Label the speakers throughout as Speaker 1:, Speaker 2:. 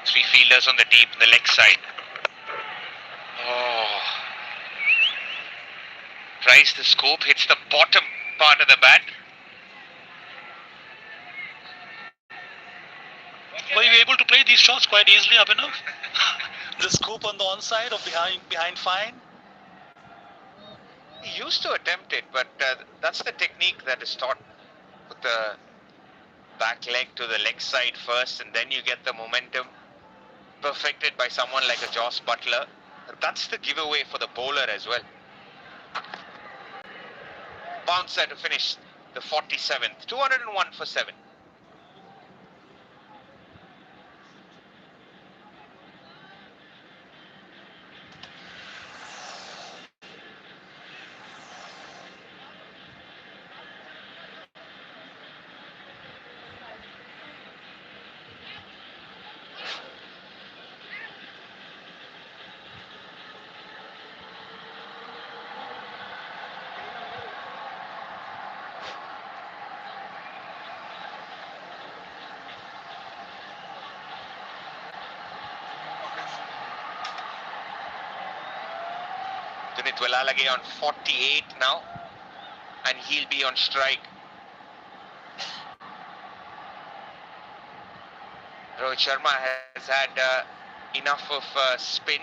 Speaker 1: Three fielders on the deep, the leg side. Oh. Tries the scoop, hits the bottom part of the bat.
Speaker 2: Were you able to play these shots quite easily, Abhinav? The scoop on the onside or behind fine?
Speaker 1: He used to attempt it, but that's the technique that is taught. Put the back leg to the leg side first, and then you get the momentum perfected by someone like a Joss Butler. That's the giveaway for the bowler as well. Bouncer to finish the 47th. 201 for 7. Dunith Wellalage on 48 now, and he'll be on strike. Rohit Sharma has had enough of spin.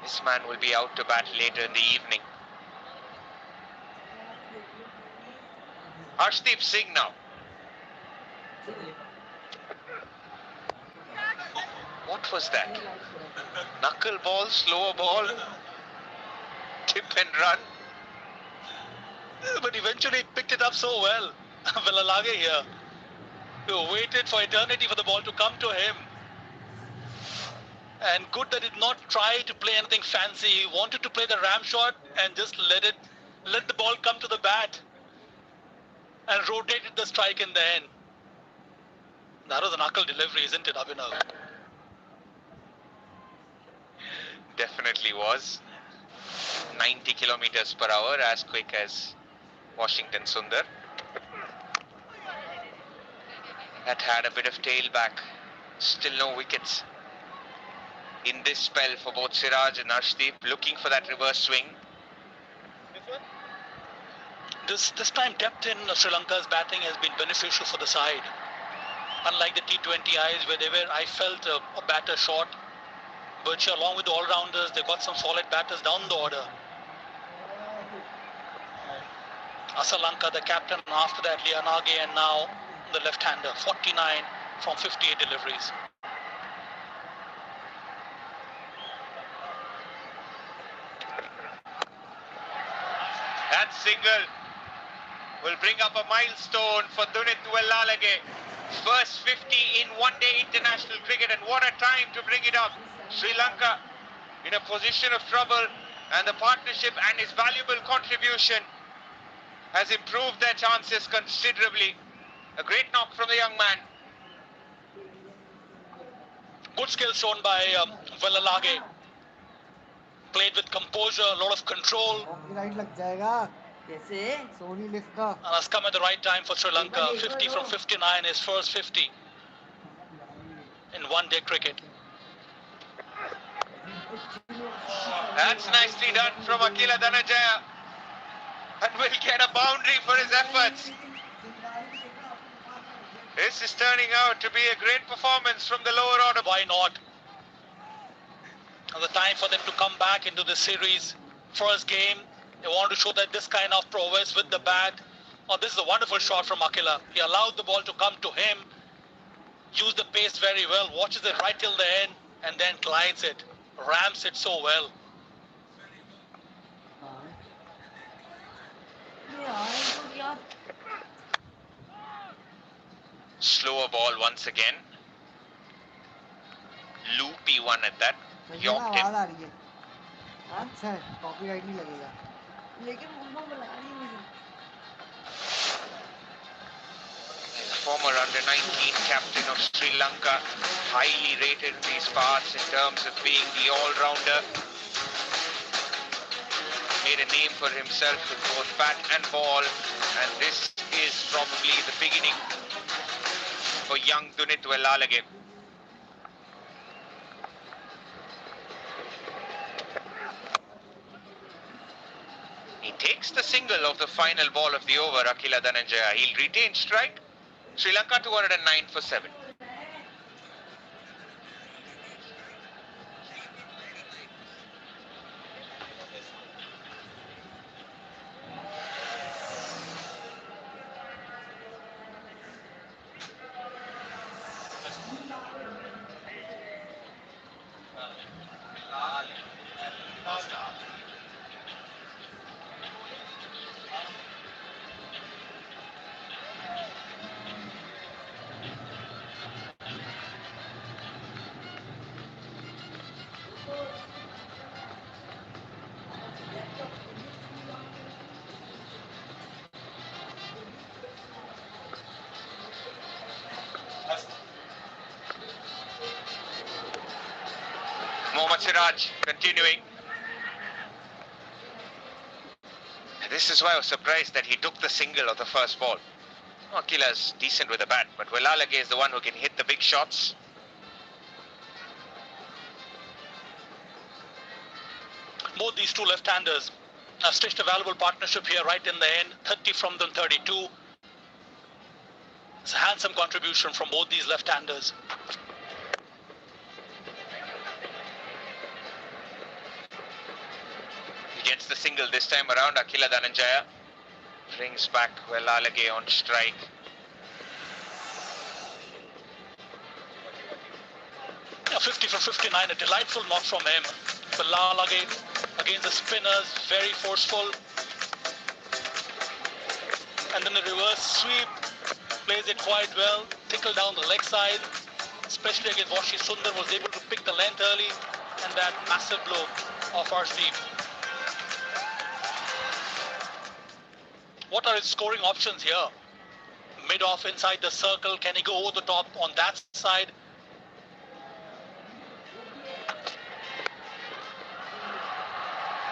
Speaker 1: This man will be out to bat later in the evening. Harshdeep Singh now. What was that? Knuckle ball, slower ball, tip and run.
Speaker 2: But eventually he picked it up so well. Wellalage here. He waited for eternity for the ball to come to him. And good that he did not try to play anything fancy. He wanted to play the ram shot and just let the ball come to the bat. And rotated the strike in the end. That was a knuckle delivery, isn't it, Abhinav?
Speaker 1: Definitely was. 90 kilometers per hour, as quick as Washington Sundar. That had a bit of tailback. Still no wickets in this spell for both Siraj and Harshdeep, looking for that reverse swing.
Speaker 2: This time depth in Sri Lanka's batting has been beneficial for the side. Unlike the T20Is where I felt a batter short. But along with the all-rounders, they got some solid batters down the order. Lanka, the captain, and after that Lianage, and now the left-hander, 49 from 58 deliveries.
Speaker 1: That single will bring up a milestone for Dunith Wellalage. First 50 in one-day international cricket, and what a time to bring it up. Sri Lanka in a position of trouble, and the partnership and his valuable contribution has improved their chances considerably. A great knock from the young man.
Speaker 2: Good skill shown by Wellalage. Played with composure, a lot of control. And has come at the right time for Sri Lanka. 50 from 59, his first 50 in one-day cricket.
Speaker 1: That's nicely done from Akila Dhananjaya, and will get a boundary for his efforts. This is turning out to be a great performance from the lower order.
Speaker 2: Why not? And the time for them to come back into the series. First game, they want to show that this kind of prowess with the bat. Oh, this is a wonderful shot from Akila. He allowed the ball to come to him, used the pace very well, watches it right till the end, and then glides it, rams it so well.
Speaker 1: Slower ball once again. Loopy one at that. Yorked him. Former under-19 captain of Sri Lanka, highly rated in these parts in terms of being the all-rounder. Made a name for himself with both bat and ball, and this is probably the beginning for young Dunith Wellalage. gets the single of the final ball of the over, Akila Dhananjaya. He'll retain strike. Sri Lanka 209 for 7. Mohammad Siraj continuing. This is why I was surprised that he took the single of the first ball. Akila's decent with the bat, but Wellalage is the one who can hit the big shots.
Speaker 2: Both these two left-handers have stitched a valuable partnership here right in the end. 30 from them, 32. It's a handsome contribution from both these left-handers.
Speaker 1: He gets the single this time around. Akila Dhananjaya brings back Wellalage on strike.
Speaker 2: Yeah, 50 for 59, a delightful knock from him. Wellalage against the spinners, very forceful. And then a reverse sweep, plays it quite well, tickle down the leg side, especially against Vashi Sundar, was able to pick the length early, and that massive blow of Arshdeep. What are his scoring options here? Mid-off inside the circle, can he go over the top on that side?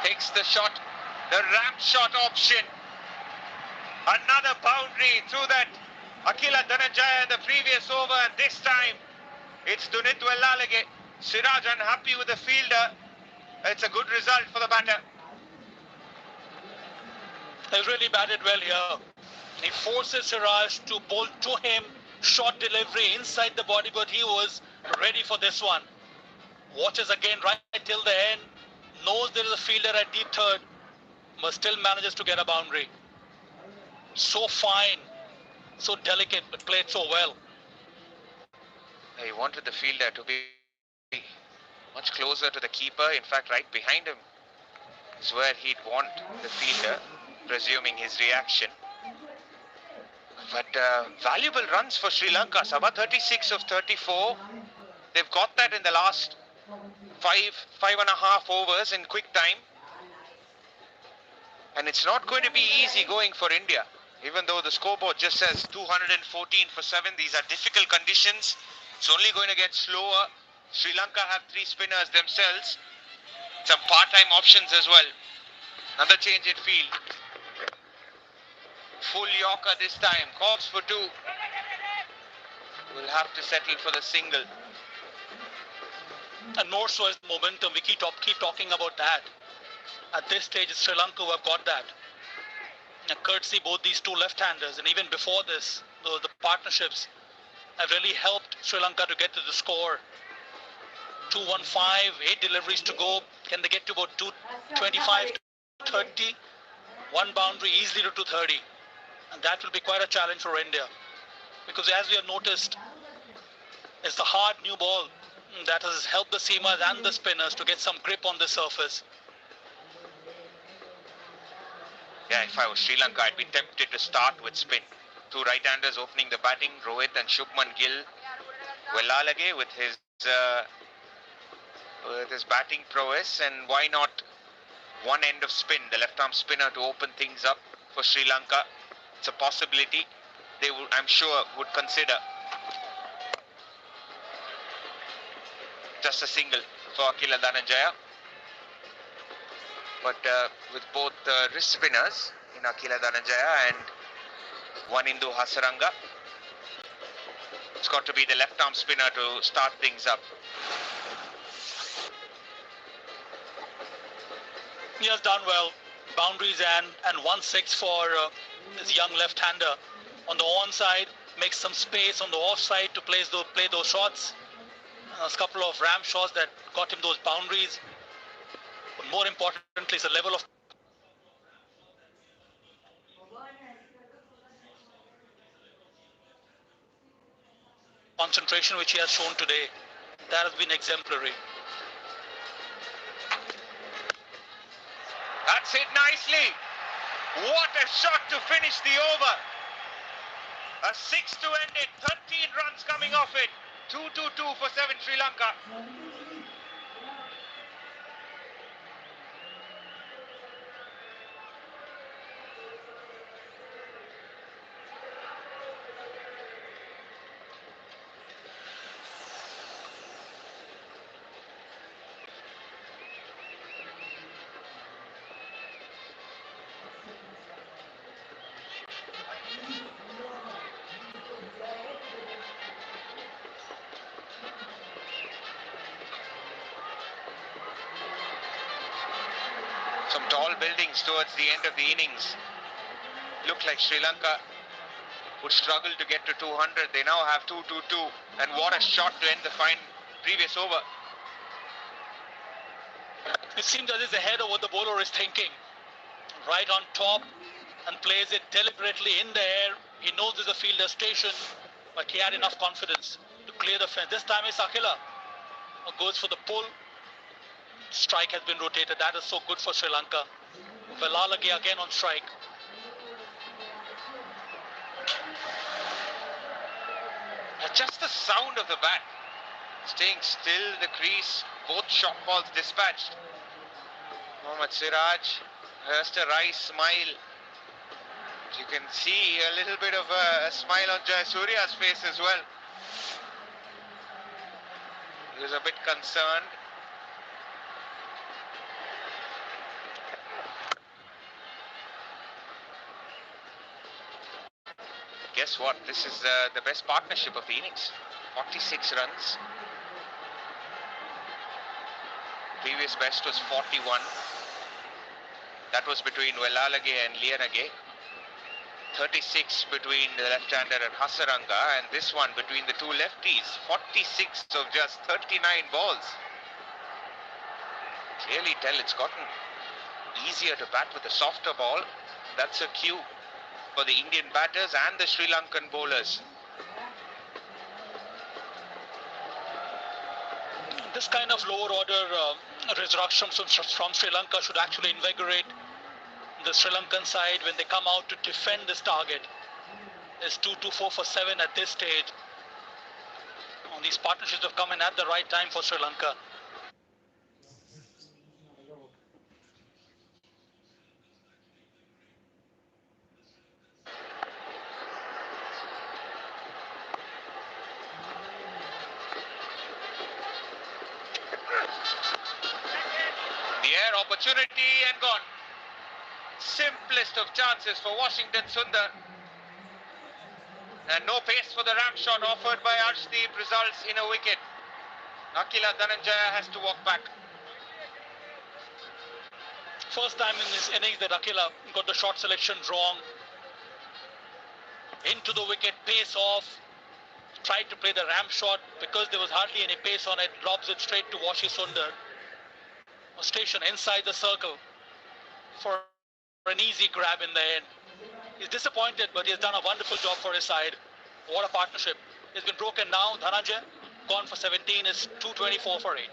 Speaker 1: Takes the shot, the ramp shot option. Another boundary through that Akila Dhananjaya in the previous over, and this time it's Dunith Wellalage. Siraj unhappy with the fielder. It's a good result for the batter.
Speaker 2: He really batted well here. He forces Siraj to bowl to him, short delivery inside the body, but he was ready for this one. Watches again right till the end, knows there is a fielder at deep third, but still manages to get a boundary. So fine, so delicate, but played so well.
Speaker 1: He wanted the fielder to be much closer to the keeper. In fact, right behind him is where he'd want the fielder, presuming his reaction. But valuable runs for Sri Lanka. Sabha 36 of 34. They've got that in the last five and a half overs in quick time. And it's not going to be easy going for India. Even though the scoreboard just says 214 for 7. These are difficult conditions. It's only going to get slower. Sri Lanka have 3 spinners themselves. Some part-time options as well. Another change in field. Full Yorker this time. Calls for 2. Will have to settle for the single.
Speaker 2: And more so as momentum, we keep talking about that. At this stage, it's Sri Lanka who have got that. Courtesy both these two left-handers, and even before this, the partnerships have really helped Sri Lanka to get to the score. 215, 8 deliveries to go. Can they get to about 225, 30? One boundary easily to 230. And that will be quite a challenge for India. Because as we have noticed, it's the hard new ball that has helped the seamers and the spinners to get some grip on the surface.
Speaker 1: Yeah, if I was Sri Lanka, I'd be tempted to start with spin. 2 right-handers opening the batting, Rohit and Shubman Gill. Wellalage with his batting prowess, and why not one end of spin, the left-arm spinner, to open things up for Sri Lanka. It's a possibility they would, I'm sure, would consider. Just a single for Akila Dhananjaya. But with both wrist spinners in Akila Dhananjaya and one Indu Hasaranga, it's got to be the left-arm spinner to start things up.
Speaker 2: He has done well, boundaries and 1-6 for this young left-hander. On the on-side, makes some space on the off-side to play those shots. A couple of ram shots that got him those boundaries. But more importantly, is the level of concentration which he has shown today. That has been exemplary.
Speaker 1: That's it nicely. What a shot to finish the over. A 6 to end it. 13 runs coming off it. 2-2-2 for 7 Sri Lanka. Some tall buildings towards the end of the innings. Looked like Sri Lanka would struggle to get to 200. They now have 2-2-2. And what a shot to end the previous over.
Speaker 2: It seems as if the head of what the bowler is thinking. Right on top and plays it deliberately in the air. He knows there's a fielder station, but he had enough confidence to clear the fence. This time it's Akila who goes for the pull. Strike has been rotated. That is so good for Sri Lanka. Wellalage again on strike.
Speaker 1: Just the sound of the bat. Staying still in the crease. Both short balls dispatched. Mohammad Siraj has a wry smile. You can see a little bit of a smile on Jayasurya's face as well. He was a bit concerned. Guess what? This is the best partnership of the innings. 46 runs. Previous best was 41. That was between Wellalage and Liyanage. 36 between the left-hander and Hasaranga, and this one between the two lefties. 46 of just 39 balls. Clearly tell it's gotten easier to bat with a softer ball. That's a cue for the Indian batters and the Sri Lankan bowlers.
Speaker 2: This kind of lower order resurrections from Sri Lanka should actually invigorate the Sri Lankan side when they come out to defend this target. It's 2-4 for 7 at this stage. These partnerships have come in at the right time for Sri Lanka.
Speaker 1: The air opportunity and gone. Simplest of chances for Washington Sundar. And no pace for the ram shot offered by Arshdeep results in a wicket. Akila Dhananjaya has to walk back.
Speaker 2: First time in this innings that Akila got the shot selection wrong. Into the wicket, pace off. Tried to play the ram shot because there was hardly any pace on it. Lobs it straight to Washi Sundar. A station inside the circle for an easy grab in the end. He's disappointed, but he has done a wonderful job for his side. What a partnership. It's been broken now. Dhananjaya gone for 17 is 224 for 8.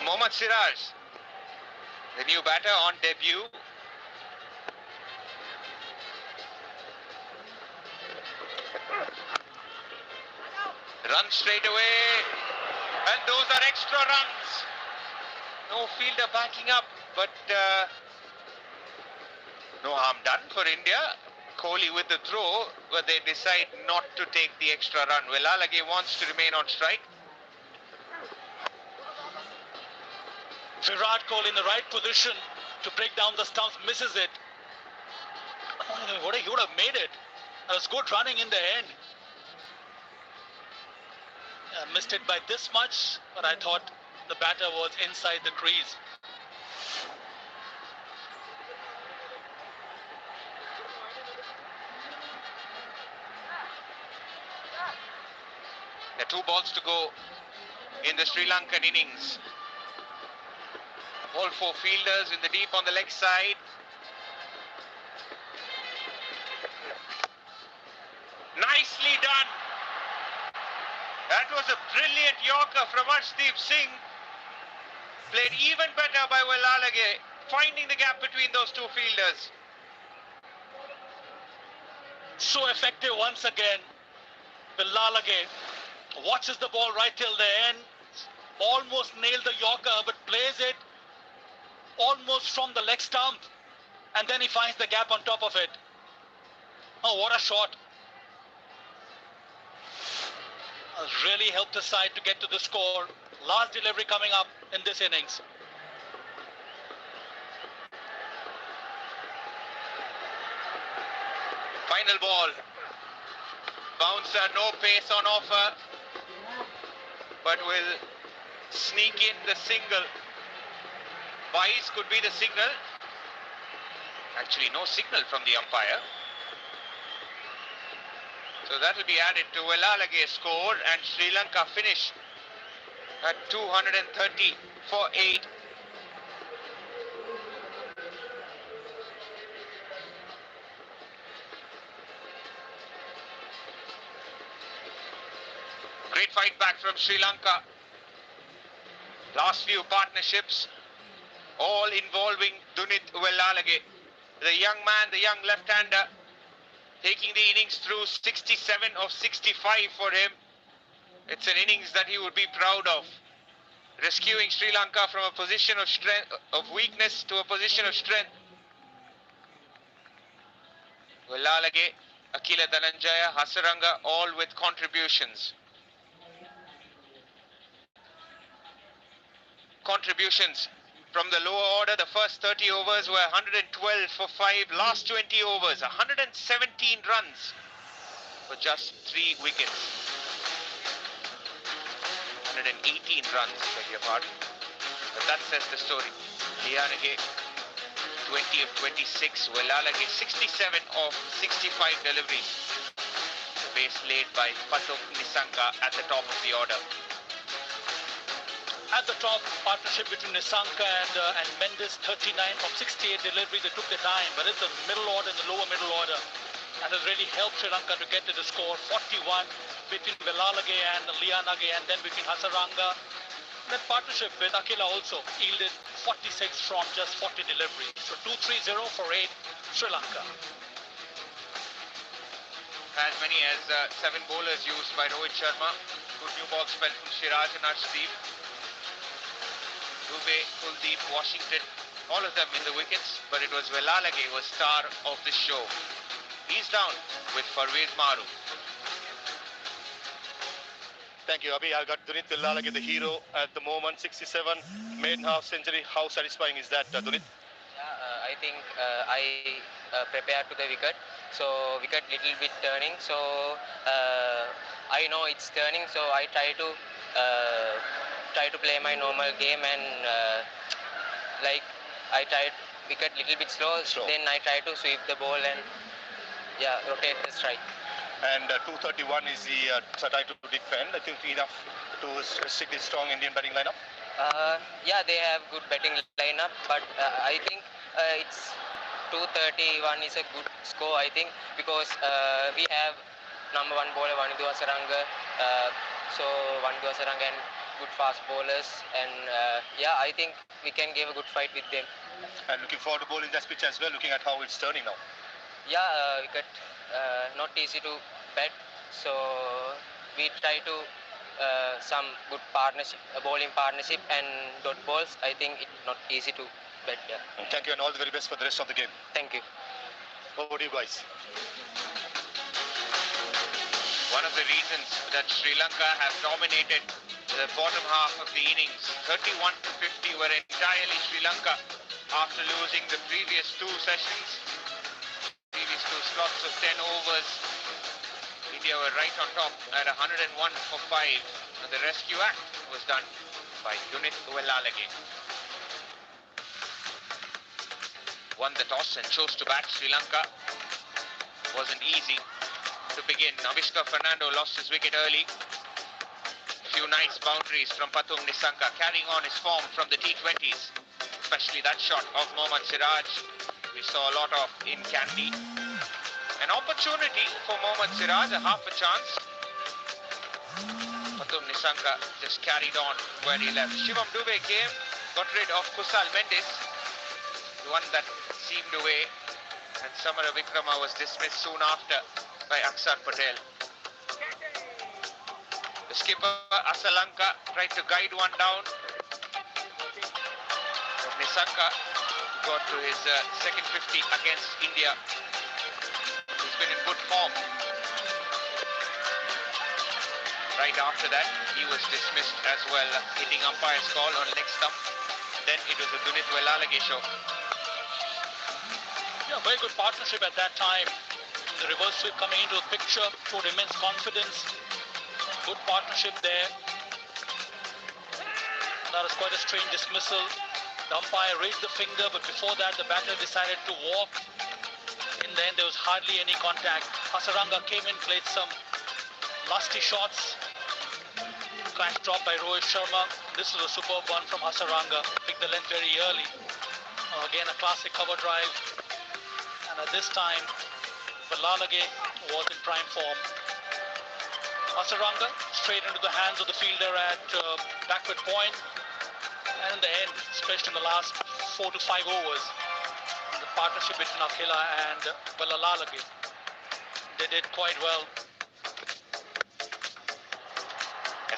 Speaker 1: Mohammad Siraj, the new batter on debut. Run straight away. And those are extra runs. No fielder backing up, but no harm done for India. Kohli with the throw, but they decide not to take the extra run. Wellalage wants to remain on strike.
Speaker 2: Virat Kohli in the right position to break down the stumps, misses it. He would have made it. That was good running in the end. Missed it by this much, but I thought the batter was inside the crease.
Speaker 1: There are 2 balls to go in the Sri Lankan innings. All 4 fielders in the deep on the leg side. Nicely done. That was a brilliant Yorker from Arshdeep Singh. Played even better by Wellalage, finding the gap between those 2 fielders.
Speaker 2: So effective once again. Wellalage watches the ball right till the end. Almost nailed the Yorker, but plays it almost from the leg stump. And then he finds the gap on top of it. Oh, what a shot. Really helped the side to get to the score. Last delivery coming up in this innings.
Speaker 1: Final ball. Bouncer, no pace on offer, but will sneak in the single. Vice could be the signal. Actually, no signal from the umpire. So that will be added to Wellalage's score, and Sri Lanka finish at 230 for 8. Great fight back from Sri Lanka. Last few partnerships, all involving Dunith Wellalage. The young man, the young left-hander, taking the innings through 67 of 65 for him. It's an innings that he would be proud of. Rescuing Sri Lanka from a position of strength, of weakness to a position of strength. Wellalage, Akila Dhananjaya, Hasaranga, all with contributions. Contributions from the lower order. The first 30 overs were 112 for 5. Last 20 overs, 117 runs for just 3 wickets. 118 runs, beg your pardon. But that says the story. Liyanage, 20 of 26. Wellalage, 67 of 65 deliveries. The base laid by Patok Nissanka at the top of the order.
Speaker 2: At the top, partnership between Nissanka and Mendes, 39 from 68 deliveries. They took their time, but it's the middle order and the lower middle order. And has really helped Sri Lanka to get to the score. 41 between Wellalage and Liyanage, and then between Hasaranga. That partnership with Akila also yielded 46 from just 40 deliveries. So 2-3-0 for 8, Sri Lanka.
Speaker 1: As many as 7 bowlers used by Rohit Sharma. Good new ball spell from Shiraj and Arshdeep. Dubey, Kuldeep, Washington, all of them in the wickets, but it was Wellalage who was star of the show. He's down with Parvez Maru.
Speaker 3: Thank you, Abhi. I got Dunith Wellalage, the hero at the moment, 67, maiden half century. How satisfying is that, Dunith?
Speaker 4: I think I prepared to the wicket, so wicket little bit turning, so I know it's turning, so I try to play my normal game, and like I tried wicket little bit slow, then I try to sweep the ball and rotate the strike.
Speaker 3: And 231 is the try to defend. I think enough to stick this strong Indian batting lineup.
Speaker 4: Yeah, they have good batting lineup, but I think it's 231 is a good score, I think, because we have number 1 bowler Vanidhu Hasaranga, so Vanidhu Hasaranga and good fast bowlers, and I think we can give a good fight with them.
Speaker 3: And looking forward to bowling that pitch as well, looking at how it's turning now.
Speaker 4: Yeah, wicket not easy to bat, so we try to some good partnership, bowling partnership and dot balls. I think it's not easy to bet. Yeah.
Speaker 3: Thank you and all the very best for the rest of the game.
Speaker 4: Thank you.
Speaker 3: Over to you guys.
Speaker 1: One of the reasons that Sri Lanka have dominated the bottom half of the innings, 31 to 50, were entirely Sri Lanka after losing the previous two sessions, previous two slots of 10 overs. India were right on top at 101 for 5, and the rescue act was done by Dunith Wellalage. Won the toss and chose to bat. Sri Lanka wasn't easy to begin. Avishka Fernando lost his wicket early. Few nice boundaries from Pathum Nissanka, carrying on his form from the T20s, especially that shot of Mohammad Siraj we saw a lot of in Kandy. An opportunity for Mohammad Siraj, a half a chance. Pathum Nissanka just carried on where he left. Shivam Dube came, got rid of Kusal Mendis, the one that seemed away, and Samara Vikrama was dismissed soon after by Aksar Patel. The skipper, Asalanka, tried to guide one down. But Nissanka got to his second 50 against India. He's been in good form. Right after that, he was dismissed as well, hitting umpire's call on leg stump. Then it was the Dunith Wellalage show.
Speaker 2: Yeah, very good partnership at that time. The reverse sweep coming into the picture showed immense confidence. Good partnership there. That was quite a strange dismissal. The umpire raised the finger, but before that the batter decided to walk. In the end, there was hardly any contact. Hasaranga came in, played some lusty shots. Catch dropped by Rohit Sharma. This was a superb one from Hasaranga. Picked the length very early. Again, a classic cover drive. And at this time, Wellalage was in prime form. Hasaranga straight into the hands of the fielder at backward point. And in the end, especially in the last 4 to 5 overs, the partnership between Akila and Wellalage, they did quite well.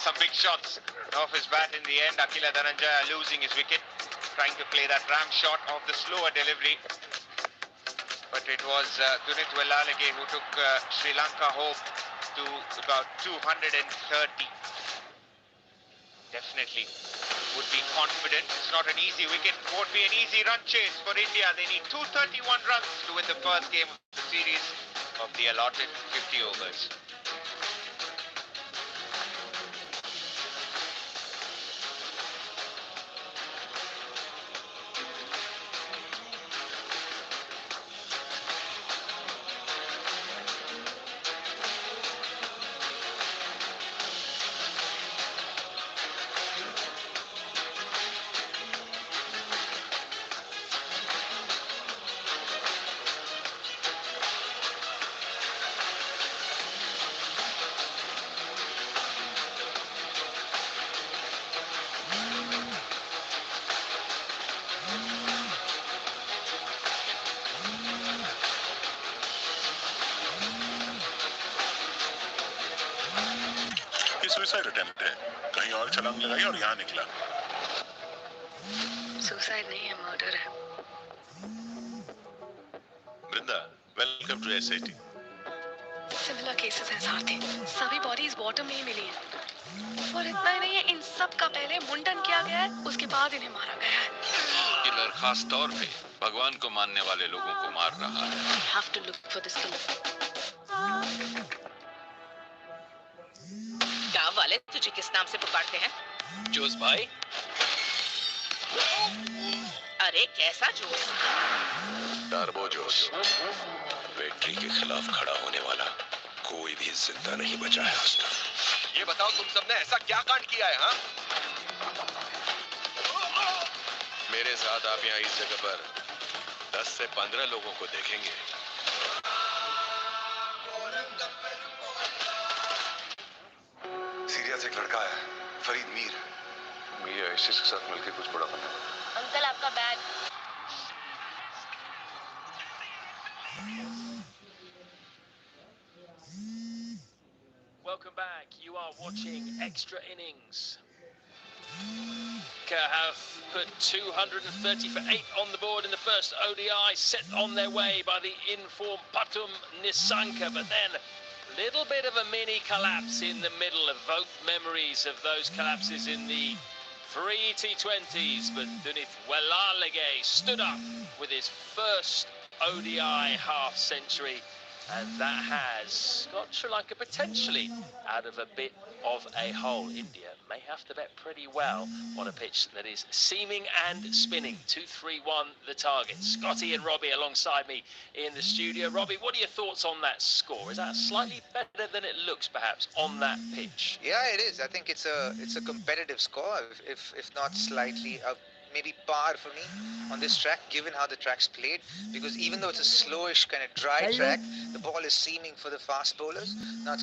Speaker 1: Some big shots off his bat in the end. Akila Dhananjaya losing his wicket, trying to play that ram shot of the slower delivery. But it was Dunith Wellalage who took Sri Lanka home to about 230. Definitely would be confident. It's not an easy wicket. It won't be an easy run chase for India. They need 231 runs to win the first game of the series of the allotted 50 overs.
Speaker 5: Suicide attempt है कहीं और छलांग लगाई और यहाँ निकला
Speaker 6: suicide नहीं है मर्डर है
Speaker 5: Vrinda welcome to SIT
Speaker 6: similar cases हैं सारथी सभी बॉडीज बॉटम में ही मिली हैं और इतना ही नहीं है इन सब का पहले मुंडन किया गया है उसके बाद इन्हें मारा गया है
Speaker 7: किलर खास तौर पे भगवान को मानने वाले लोगों को मार रहा है
Speaker 6: have to look for this killer गांव वाले तुझे किस नाम से पुकारते हैं
Speaker 7: जोस भाई
Speaker 6: अरे कैसा जोश
Speaker 5: टर्बो जोश बैटरी के खिलाफ खड़ा होने वाला कोई भी जिंदा नहीं बचा है उसका
Speaker 3: ये बताओ तुम सबने ऐसा क्या कांड किया है हाँ?
Speaker 5: मेरे साथ आप यहाँ इस जगह पर 10 से 15 लोगों को देखेंगे
Speaker 8: सीरिया से एक लड़का है फरीद मीर ये आइसिस के साथ मिलकर कुछ बड़ा बना
Speaker 6: अंकल आपका bag
Speaker 9: welcome back. You are watching Extra Innings. Lanka have put 230 for 8 on the board in the first ODI, set on their way by the in-form Patum Nisanka, but then a little bit of a mini collapse in the middle, evoked memories of those collapses in the 3 T20s, but Dunith Wellalage stood up with his first ODI half century, and that has got Sri Lanka potentially out of a bit of a hole. India may have to bet pretty well on a pitch that is seaming and spinning. 2-3-1 the target. Scotty and Robbie alongside me in the studio. Robbie, what are your thoughts on that score? Is that slightly better than it looks perhaps on that pitch?
Speaker 10: Yeah, it is. I think it's a competitive score, if not slightly maybe par for me on this track, given how the track's played, because even though it's a slowish kind of dry track, the ball is seaming for the fast bowlers. Now it's